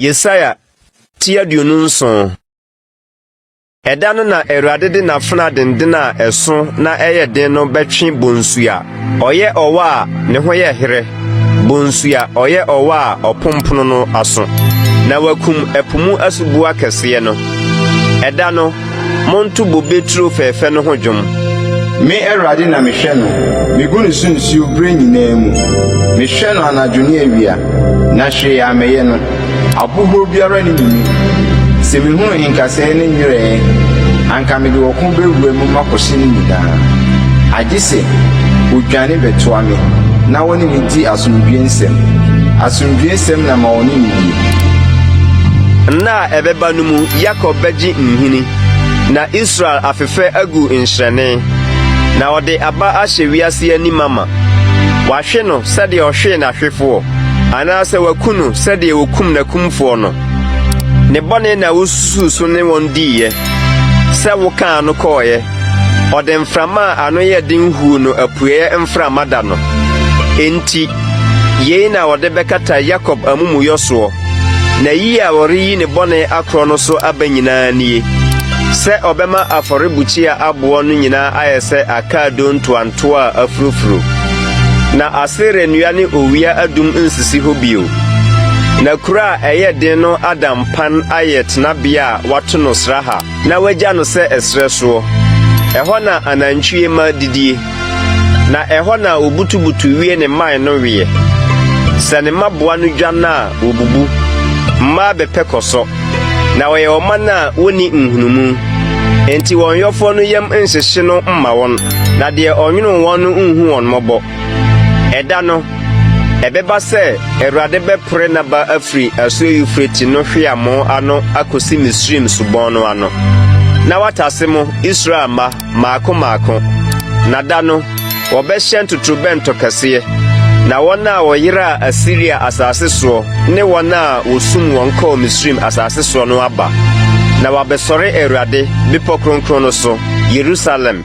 Yesaya tia duonunson. Ɛda no na Awurade de n'afena denden a ɛso na ɛyɛ den no bɛtwe bonsu a ɔyɛ ɔwa a ne ho yɛ here, bonsu a ɔyɛ ɔwa a ɔpompono no aso, na wakum ɛpo mu asubua kɛseɛ no. Ɛda no monto bobeturo fɛfɛ no ho dwom. Me Awurade na mehwɛ no, megu ne so nsuo bere nyinaa mu. Mehwɛ no anadwo ne awia, na hwee a meyɛ no, abohoro biara ne nimi. Sɛ mehunu nkasɛɛ ne nwerɛɛ, anka mede wɔko bɛwura mu makɔhye ne nyinaa. Agye sɛ odwane bɛtoa me, na wɔne me di asomdwie nsɛm. Asomdwie nsɛm na ma wɔne me di. Na ɛbɛba no mu Yakob bɛgye nhini, na Israel afefɛ agu nhyerɛne, na ɔde aba ahyɛ wiase anim ama. Wahwe no sɛdeɛ ɔhwee n'ahwefoɔ, anaasɛ waku no sɛdeɛ wokum n'akumfoɔ no. Ne bɔne na wosusu so ne wɔn diiɛ, sɛ wokaa no kɔɔeɛ. Ɔde mframa a ano yɛ den huo no apueɛ mframa da no. Enti yei na ɔde bɛkata Yakob amumuyɔsoɔ, na yi a wɔreyi ne bɔne akorɔ no so aba nyinaa nie, sɛ ɔbɛma afɔrebukyia aboɔ no nyinaa ayɛ sɛ akaadoo ntoantoa a afurofuro, na asere nnua ne owia adum nsisi hɔ bio. Na kura a ɛyɛ den no ada mpan ayɛ tenabea a wato no sraha, na wagya no sɛ ɛsrɛ soɔ. Ɛhɔ na anantwie ma didie, na ɛhɔ na obutubutu wie ne man no weɛ. Sɛ ne mmaboa no dwane a wobubu, mmaa bɛpɛ kɔsɔ, na wɔyɛ ɔman a wonni nhunumu. Enti wɔn yɔfoɔ no yam nhyehye no mma wɔn, na deɛ ɔnwene wɔn no nhu wɔn mmɔbɔ. Ɛda no ɛbɛba sɛ Awurade bɛpere n'aba afiri aso Eufrate no hweamo ano akosi Misraim subɔn no ano. Na watase mo Israel mma maako maako. Na da no wɔbɛhyɛ ntotorobɛnto kɛseɛ, na wɔn a wɔyera Asiria asase soɔ ne wɔn a wosum wɔn kɔɔ Misraim asase soɔ no aba. Na wɔabɛsɔre Awurade bepɔ kronkron no so, Yerusalem,